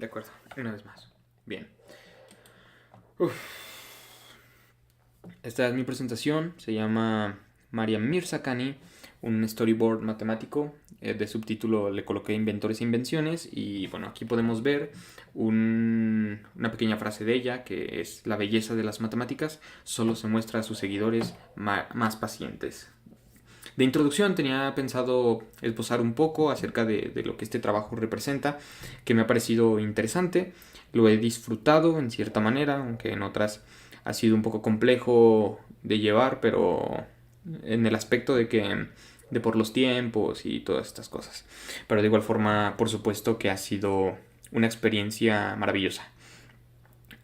De acuerdo, una vez más. Bien. Uf. Esta es mi presentación. Se llama Mariam Mirzakhani, un storyboard matemático. De subtítulo le coloqué Inventores e Invenciones. Y bueno, aquí podemos ver una pequeña frase de ella, que es: la belleza de las matemáticas solo se muestra a sus seguidores más pacientes. De introducción tenía pensado esbozar un poco acerca de lo que este trabajo representa, que me ha parecido interesante. Lo he disfrutado en cierta manera, aunque en otras ha sido un poco complejo de llevar, pero en el aspecto de por los tiempos y todas estas cosas. Pero de igual forma, por supuesto que ha sido una experiencia maravillosa.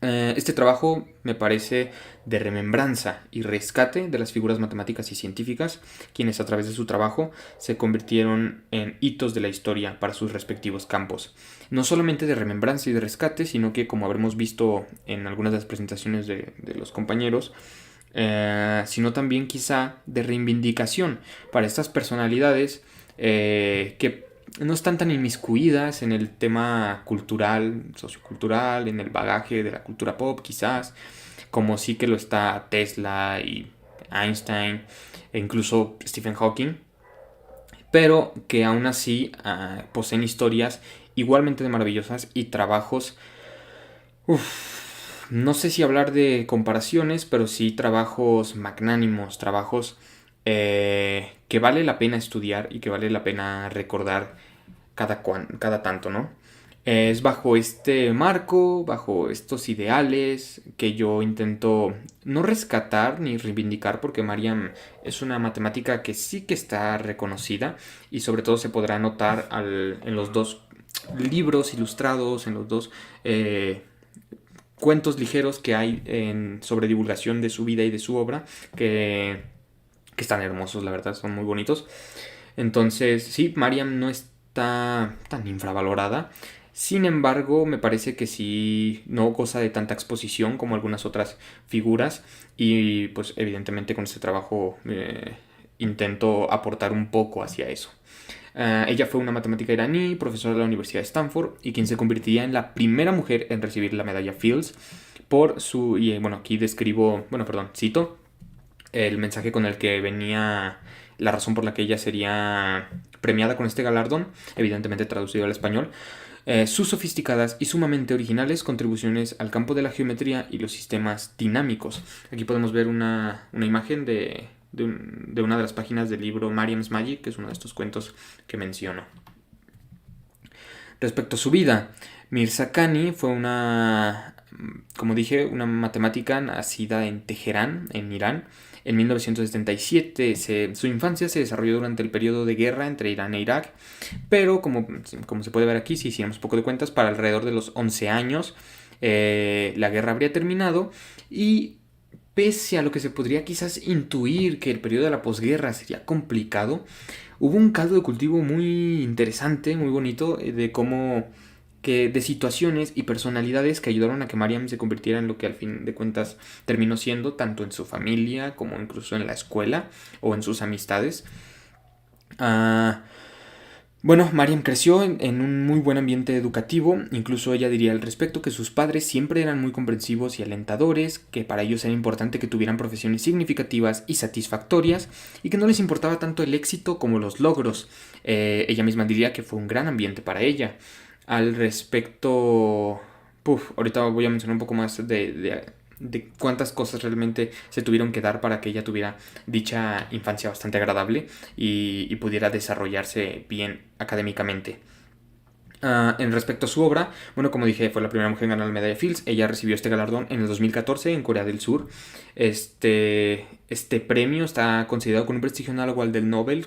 Este trabajo me parece de remembranza y rescate de las figuras matemáticas y científicas, quienes a través de su trabajo se convirtieron en hitos de la historia para sus respectivos campos. No solamente de remembranza y de rescate, sino que, como habremos visto en algunas de las presentaciones de los compañeros, sino también quizá de reivindicación para estas personalidades que no están tan inmiscuidas en el tema cultural, sociocultural, en el bagaje de la cultura pop quizás, como sí que lo está Tesla y Einstein e incluso Stephen Hawking, pero que aún así poseen historias igualmente de maravillosas y trabajos, no sé si hablar de comparaciones, pero sí trabajos magnánimos, trabajos que vale la pena estudiar y que vale la pena recordar cada tanto, ¿no? Es bajo este marco, bajo estos ideales, que yo intento no rescatar ni reivindicar, porque Mariam es una matemática que sí que está reconocida y sobre todo se podrá notar en los dos libros ilustrados, en los dos cuentos ligeros que hay sobre divulgación de su vida y de su obra, que están hermosos, la verdad, son muy bonitos. Entonces, sí, Mariam no está tan infravalorada. Sin embargo, me parece que sí no goza de tanta exposición como algunas otras figuras. Y pues evidentemente con este trabajo intento aportar un poco hacia eso. Ella fue una matemática iraní, profesora de la Universidad de Stanford y quien se convertiría en la primera mujer en recibir la medalla Fields por su... Y bueno, aquí cito el mensaje con el que venía la razón por la que ella sería premiada con este galardón, evidentemente traducido al español. Sus sofisticadas y sumamente originales contribuciones al campo de la geometría y los sistemas dinámicos. Aquí podemos ver una imagen de una de las páginas del libro Mariam's Magic, que es uno de estos cuentos que menciono. Respecto a su vida, Mirzakhani fue como dije, una matemática nacida en Teherán, en Irán, en 1977. Su infancia se desarrolló durante el periodo de guerra entre Irán e Irak, pero como se puede ver aquí, si hiciéramos un poco de cuentas, para alrededor de los 11 años la guerra habría terminado y pese a lo que se podría quizás intuir que el periodo de la posguerra sería complicado, hubo un caldo de cultivo muy interesante, muy bonito, de situaciones y personalidades que ayudaron a que Mariam se convirtiera en lo que al fin de cuentas terminó siendo, tanto en su familia como incluso en la escuela o en sus amistades. Bueno, Mariam creció en un muy buen ambiente educativo, incluso ella diría al respecto que sus padres siempre eran muy comprensivos y alentadores, que para ellos era importante que tuvieran profesiones significativas y satisfactorias, y que no les importaba tanto el éxito como los logros. Ella misma diría que fue un gran ambiente para ella. Al respecto, ahorita voy a mencionar un poco más de cuántas cosas realmente se tuvieron que dar para que ella tuviera dicha infancia bastante agradable y pudiera desarrollarse bien académicamente. En respecto a su obra, bueno, como dije, fue la primera mujer en ganar la medalla Fields. Ella recibió este galardón en el 2014 en Corea del Sur. Este premio está considerado con un prestigio análogo al del Nobel.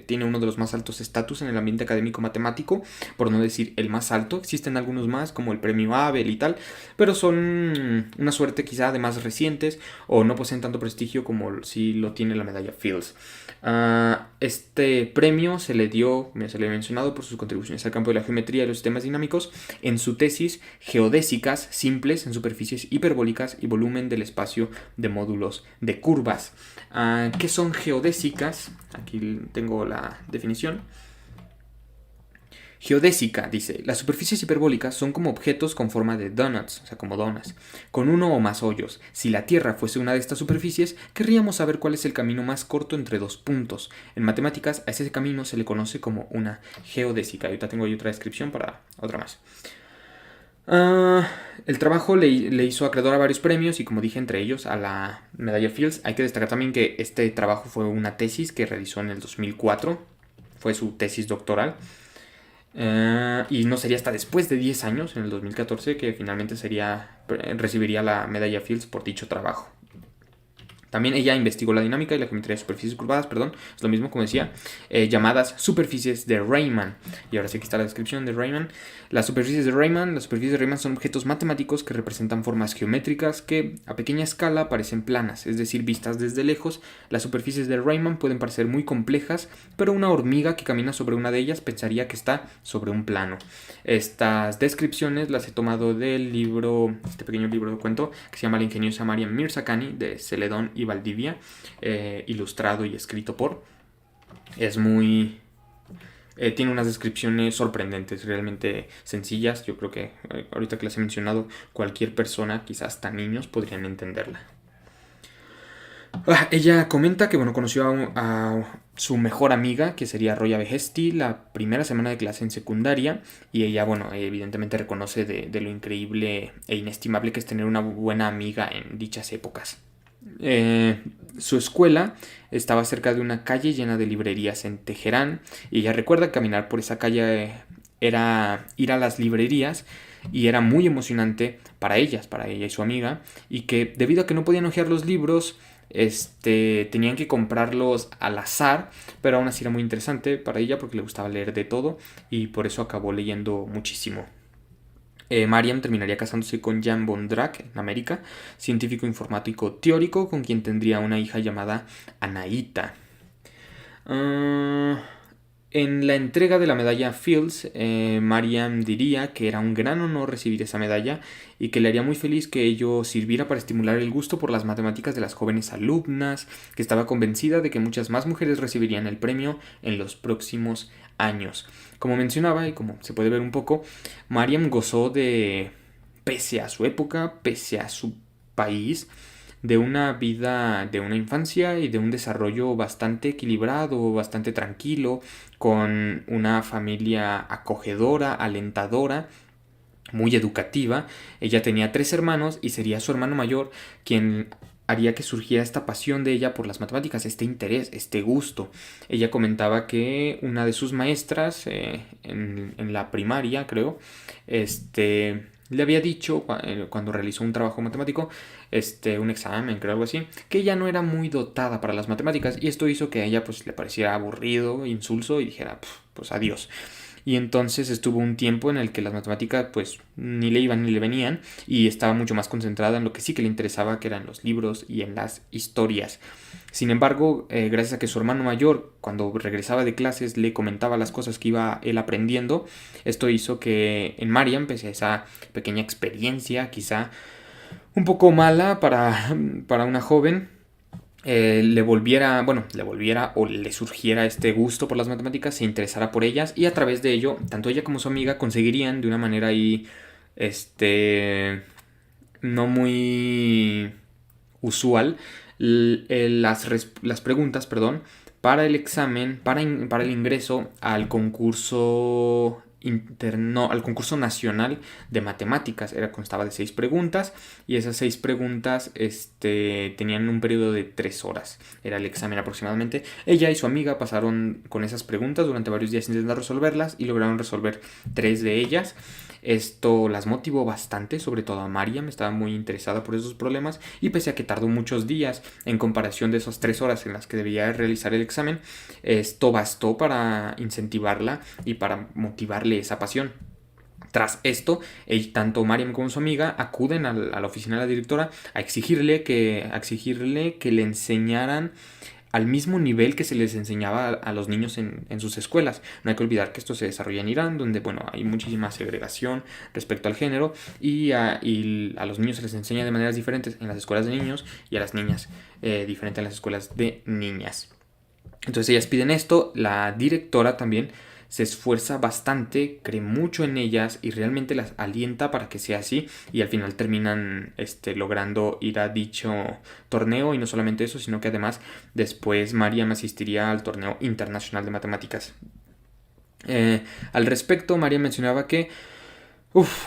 Tiene uno de los más altos estatus en el ambiente académico matemático, por no decir el más alto. Existen algunos más, como el premio Abel y tal, pero son una suerte quizá de más recientes o no poseen tanto prestigio como si lo tiene la medalla Fields. Este premio se le he mencionado, por sus contribuciones al campo de la geometría y los sistemas dinámicos en su tesis Geodésicas simples en superficies hiperbólicas y volumen del espacio de módulos de curvas. ¿Qué son geodésicas? Aquí tengo la definición. Geodésica, dice, las superficies hiperbólicas son como objetos con forma de donuts, o sea, como donas, con uno o más hoyos. Si la Tierra fuese una de estas superficies, querríamos saber cuál es el camino más corto entre dos puntos. En matemáticas, a ese camino se le conoce como una geodésica. Ahorita tengo ahí otra descripción para otra más. El trabajo le hizo acreedor a varios premios y, como dije, entre ellos a la medalla Fields. Hay que destacar también que este trabajo fue una tesis que realizó en el 2004. Fue su tesis doctoral. Y no sería hasta después de 10 años, en el 2014, que finalmente recibiría la medalla Fields por dicho trabajo. También ella investigó la dinámica y la geometría de superficies curvadas, es lo mismo como decía, llamadas superficies de Riemann. Y ahora sí, aquí está la descripción de Riemann. Las superficies de Riemann son objetos matemáticos que representan formas geométricas que a pequeña escala parecen planas, es decir, vistas desde lejos. Las superficies de Riemann pueden parecer muy complejas, pero una hormiga que camina sobre una de ellas pensaría que está sobre un plano. Estas descripciones las he tomado del libro, este pequeño libro de cuento que se llama La ingeniosa Mariam Mirzakhani, de Celedón y Valdivia, ilustrado y escrito por. Es muy... tiene unas descripciones sorprendentes, realmente sencillas. Yo creo que ahorita que las he mencionado, cualquier persona, quizás hasta niños, podrían entenderla. Ella comenta que conoció a su mejor amiga, que sería Roya Behesti, la primera semana de clase en secundaria, y ella, evidentemente reconoce de lo increíble e inestimable que es tener una buena amiga en dichas épocas. Su escuela estaba cerca de una calle llena de librerías en Teherán, y ella recuerda que caminar por esa calle era ir a las librerías, y era muy emocionante para ella y su amiga, y que debido a que no podían hojear los libros, tenían que comprarlos al azar, pero aún así era muy interesante para ella porque le gustaba leer de todo y por eso acabó leyendo muchísimo. Mariam terminaría casándose con Jan Vondrak en América, científico informático teórico con quien tendría una hija llamada Anaíta. En la entrega de la medalla Fields, Mariam diría que era un gran honor recibir esa medalla y que le haría muy feliz que ello sirviera para estimular el gusto por las matemáticas de las jóvenes alumnas, que estaba convencida de que muchas más mujeres recibirían el premio en los próximos años. Como mencionaba y como se puede ver un poco, Mariam gozó pese a su época, pese a su país, de una vida, de una infancia y de un desarrollo bastante equilibrado, bastante tranquilo, con una familia acogedora, alentadora, muy educativa. Ella tenía 3 hermanos y sería su hermano mayor quien haría que surgiera esta pasión de ella por las matemáticas, este interés, este gusto. Ella comentaba que una de sus maestras en la primaria, creo, le había dicho cuando realizó un trabajo matemático, un examen, creo, algo así, que ella no era muy dotada para las matemáticas, y esto hizo que a ella le pareciera aburrido, insulso, y dijera, pues adiós. Y entonces estuvo un tiempo en el que las matemáticas ni le iban ni le venían, y estaba mucho más concentrada en lo que sí que le interesaba, que eran los libros y en las historias. Sin embargo, gracias a que su hermano mayor, cuando regresaba de clases, le comentaba las cosas que iba él aprendiendo, esto hizo que en Mariam, pese a esa pequeña experiencia, quizá un poco mala para una joven, le volviera o le surgiera este gusto por las matemáticas, se interesara por ellas, y a través de ello, tanto ella como su amiga conseguirían de una manera ahí, no muy usual, las preguntas, para el examen, para el ingreso al concurso al concurso nacional de matemáticas. Constaba de 6 preguntas, y esas 6 preguntas tenían un periodo de 3 horas. Era el examen aproximadamente. Ella y su amiga pasaron con esas preguntas durante varios días intentando resolverlas, y lograron resolver 3 de ellas. Esto las motivó bastante, sobre todo a Mariam, estaba muy interesada por esos problemas, y pese a que tardó muchos días en comparación de esas 3 horas en las que debía realizar el examen, esto bastó para incentivarla y para motivarle esa pasión. Tras esto, tanto Mariam como su amiga acuden a la oficina de la directora a exigirle que le enseñaran al mismo nivel que se les enseñaba a los niños en sus escuelas. No hay que olvidar que esto se desarrolla en Irán, donde hay muchísima segregación respecto al género, y a los niños se les enseña de maneras diferentes en las escuelas de niños, y a las niñas diferente en las escuelas de niñas. Entonces ellas piden esto. La directora también se esfuerza bastante, cree mucho en ellas y realmente las alienta para que sea así, y al final terminan logrando ir a dicho torneo. Y no solamente eso, sino que además después Mariam asistiría al torneo internacional de matemáticas. Al respecto, Mariam mencionaba que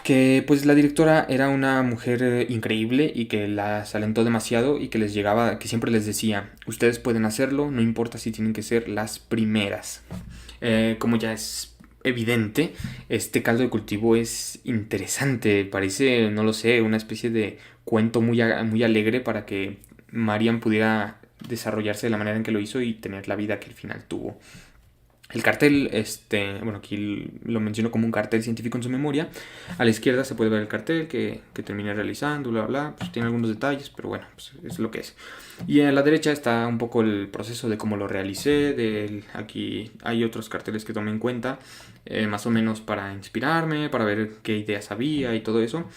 que pues la directora era una mujer increíble y que las alentó demasiado, y que les llegaba, que siempre les decía: ustedes pueden hacerlo, no importa si tienen que ser las primeras. Como ya es evidente, este caldo de cultivo es interesante, parece, no lo sé, una especie de cuento muy alegre para que Mariam pudiera desarrollarse de la manera en que lo hizo y tener la vida que al final tuvo. El cartel, bueno, aquí lo menciono como un cartel científico en su memoria. A la izquierda se puede ver el cartel que terminé realizando, bla, bla, pues tiene algunos detalles, pero bueno, pues es lo que es. Y a la derecha está un poco el proceso de cómo lo realicé. Aquí hay otros carteles que tomé en cuenta, más o menos para inspirarme, para ver qué ideas había y todo eso.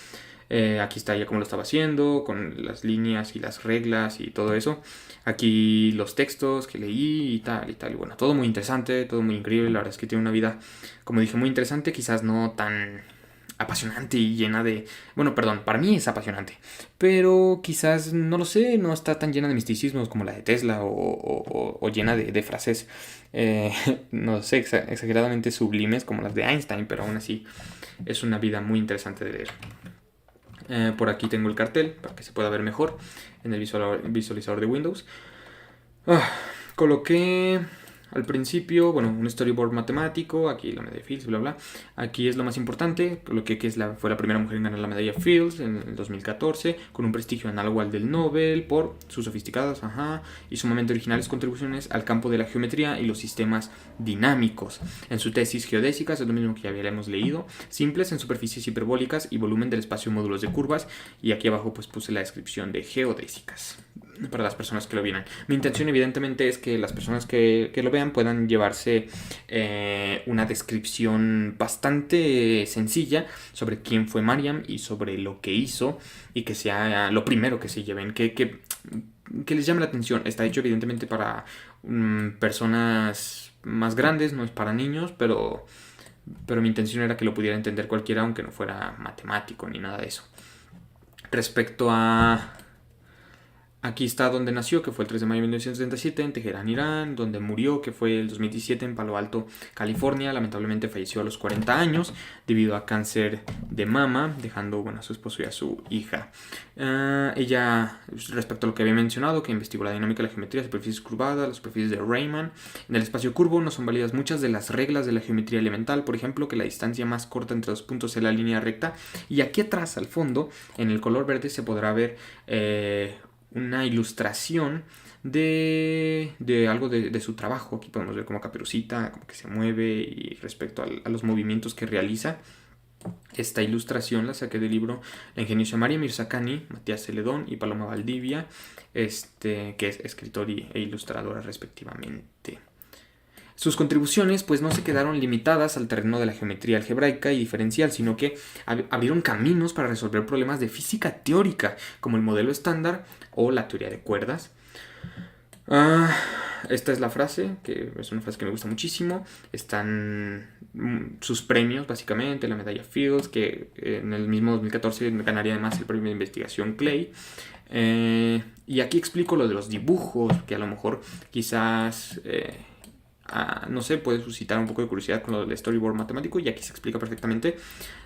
Aquí está ya cómo lo estaba haciendo, con las líneas y las reglas y todo eso. Aquí los textos que leí y tal y tal. Y bueno, todo muy interesante, todo muy increíble. La verdad es que tiene una vida, como dije, muy interesante. Quizás no tan apasionante y llena de... Bueno, perdón, para mí es apasionante. Pero quizás, no lo sé, no está tan llena de misticismos como la de Tesla, o llena de frases, no sé, exageradamente sublimes como las de Einstein. Pero aún así es una vida muy interesante de leer. Por aquí tengo el cartel para que se pueda ver mejor en el visualizador de Windows. Coloqué al principio, bueno, un storyboard matemático, aquí la medalla Fields, bla, bla. Aquí es lo más importante, coloqué que fue la primera mujer en ganar la medalla Fields en el 2014, con un prestigio análogo al del Nobel por sus sofisticadas y sumamente originales contribuciones al campo de la geometría y los sistemas dinámicos. En su tesis geodésicas, es lo mismo que ya habíamos leído, simples en superficies hiperbólicas y volumen del espacio en módulos de curvas, y aquí abajo pues puse la descripción de geodésicas para las personas que lo vieran. Mi intención evidentemente es que las personas que lo vean puedan llevarse una descripción bastante sencilla sobre quién fue Mariam y sobre lo que hizo, y que sea lo primero que se lleven, que les llame la atención. Está hecho evidentemente para personas más grandes, no es para niños, pero mi intención era que lo pudiera entender cualquiera, aunque no fuera matemático ni nada de eso. Respecto a... Aquí está donde nació, que fue el 3 de mayo de 1977, en Teherán, Irán, donde murió, que fue el 2017 en Palo Alto, California. Lamentablemente falleció a los 40 años debido a cáncer de mama, dejando a su esposo y a su hija. Ella, respecto a lo que había mencionado, que investigó la dinámica de la geometría, superficies curvadas, las superficies de Riemann. En el espacio curvo no son válidas muchas de las reglas de la geometría elemental, por ejemplo, que la distancia más corta entre dos puntos es la línea recta. Y aquí atrás, al fondo, en el color verde, se podrá ver una ilustración de algo de su trabajo. Aquí podemos ver como Caperucita, como que se mueve, y respecto a los movimientos que realiza. Esta ilustración la saqué del libro La ingeniosa María Mirzakhani, Matías Celedón y Paloma Valdivia, que es escritor e ilustradora respectivamente. Sus contribuciones pues no se quedaron limitadas al terreno de la geometría algebraica y diferencial, sino que abrieron caminos para resolver problemas de física teórica, como el modelo estándar o la teoría de cuerdas. Esta es la frase, que es una frase que me gusta muchísimo. Están sus premios, básicamente, la medalla Fields, que en el mismo 2014 ganaría además el premio de investigación Clay. Y aquí explico lo de los dibujos, que a lo mejor quizás... no sé, puede suscitar un poco de curiosidad con lo del storyboard matemático, y aquí se explica perfectamente.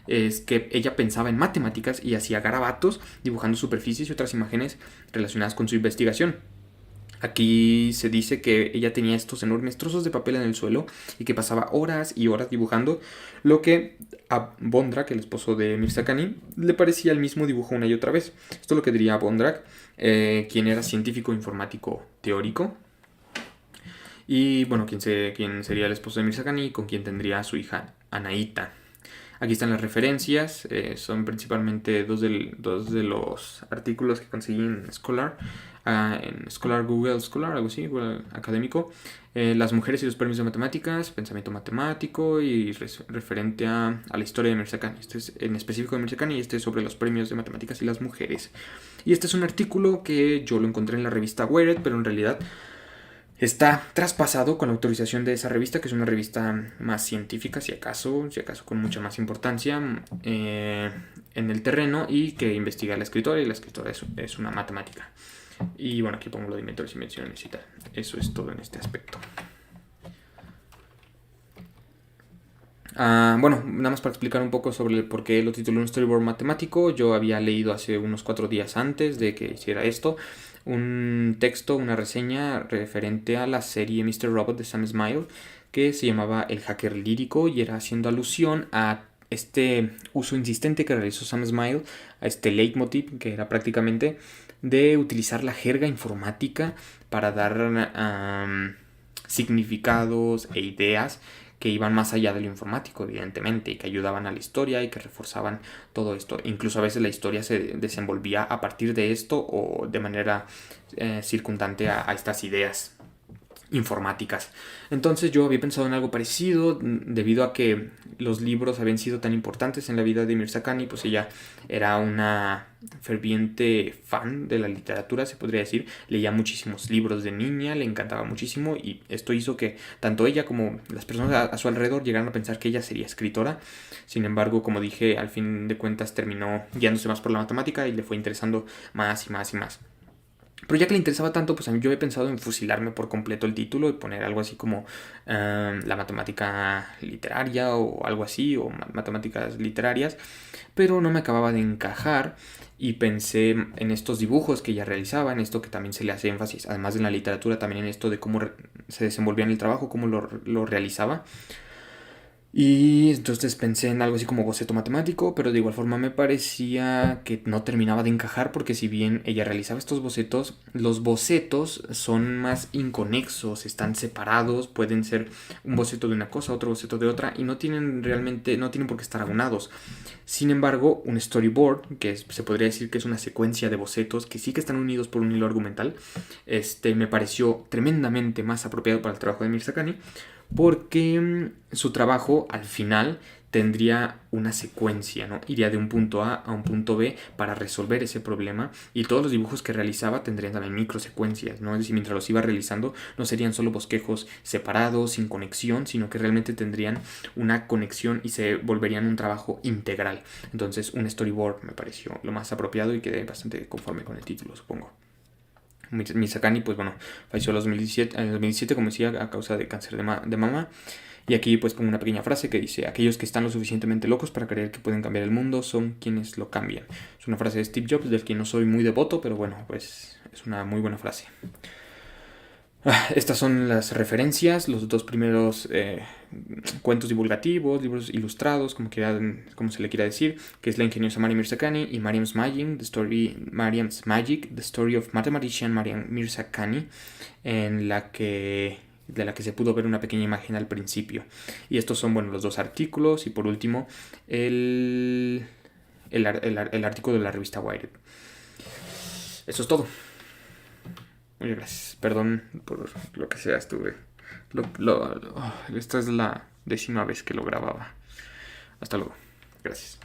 Es que ella pensaba en matemáticas y hacía garabatos dibujando superficies y otras imágenes relacionadas con su investigación. Aquí se dice que ella tenía estos enormes trozos de papel en el suelo y que pasaba horas y horas dibujando, lo que a Bondrak, el esposo de Mirzakhani, le parecía el mismo dibujo una y otra vez. Esto es lo que diría Bondrak, quien era científico informático teórico. Y bueno, quien sería el esposo de Mirzakhani, con quien tendría a su hija Anaíta. Aquí están las referencias, son principalmente dos de los artículos que conseguí en Scholar, Google Scholar, algo así, Google académico. Las mujeres y los premios de matemáticas, pensamiento matemático, y referente a la historia de Mirzakhani. Este es en específico de Mirzakhani, y este es sobre los premios de matemáticas y las mujeres. Y este es un artículo que yo lo encontré en la revista Wired, pero en realidad está traspasado con la autorización de esa revista, que es una revista más científica, si acaso con mucha más importancia en el terreno, y que investiga a la escritora, y la escritora es una matemática. Y bueno, aquí pongo lo de inventores y invenciones y tal. Eso es todo en este aspecto. Bueno, nada más para explicar un poco sobre por qué lo titulé un storyboard matemático. Yo había leído hace unos 4 días antes de que hiciera esto un texto, una reseña referente a la serie Mr. Robot de Sam Esmail, que se llamaba El hacker lírico, y era haciendo alusión a este uso insistente que realizó Sam Esmail, a este leitmotiv, que era prácticamente de utilizar la jerga informática para dar significados e ideas que iban más allá de lo informático, evidentemente, y que ayudaban a la historia y que reforzaban todo esto. Incluso a veces la historia se desenvolvía a partir de esto o de manera circundante a estas ideas informáticas. Entonces yo había pensado en algo parecido debido a que los libros habían sido tan importantes en la vida de Mirzakhani. Pues ella era una ferviente fan de la literatura, se podría decir. Leía muchísimos libros de niña, le encantaba muchísimo, y esto hizo que tanto ella como las personas a su alrededor llegaran a pensar que ella sería escritora. Sin embargo, como dije, al fin de cuentas terminó guiándose más por la matemática y le fue interesando más y más y más. Pero ya que le interesaba tanto, pues a mí yo he pensado en fusilarme por completo el título y poner algo así como la matemática literaria o algo así, o matemáticas literarias, pero no me acababa de encajar, y pensé en estos dibujos que ella realizaba, en esto que también se le hace énfasis, además de en la literatura, también en esto de cómo se desenvolvía en el trabajo, cómo lo realizaba. Y entonces pensé en algo así como boceto matemático, pero de igual forma me parecía que no terminaba de encajar, porque si bien ella realizaba estos bocetos, los bocetos son más inconexos, están separados, pueden ser un boceto de una cosa, otro boceto de otra, y no tienen por qué estar aunados. Sin embargo, un storyboard, que se podría decir que es una secuencia de bocetos que sí que están unidos por un hilo argumental, me pareció tremendamente más apropiado para el trabajo de Mirzakhani, porque su trabajo al final tendría una secuencia, ¿no? Iría de un punto A a un punto B para resolver ese problema, y todos los dibujos que realizaba tendrían también microsecuencias, ¿no? Es decir, mientras los iba realizando no serían solo bosquejos separados, sin conexión, sino que realmente tendrían una conexión y se volverían un trabajo integral. Entonces un storyboard me pareció lo más apropiado y quedé bastante conforme con el título, supongo. Mirzakhani, pues bueno, falleció en 2017, como decía, a causa de cáncer de mama. Y aquí pues pongo una pequeña frase que dice: aquellos que están lo suficientemente locos para creer que pueden cambiar el mundo son quienes lo cambian. Es una frase de Steve Jobs, del que no soy muy devoto, pero bueno, pues es una muy buena frase. Estas son las referencias, los dos primeros cuentos divulgativos, libros ilustrados, como se le quiera decir, que es La ingeniosa Mariam Mirzakhani y Mariam's Magic, The Story of Mathematician Mariam Mirzakhani, de la que se pudo ver una pequeña imagen al principio. Y estos son, bueno, los dos artículos, y por último el artículo de la revista Wired. Eso es todo. Muchas gracias. Perdón por lo que sea, esta es la 10ª vez que lo grababa. Hasta luego. Gracias.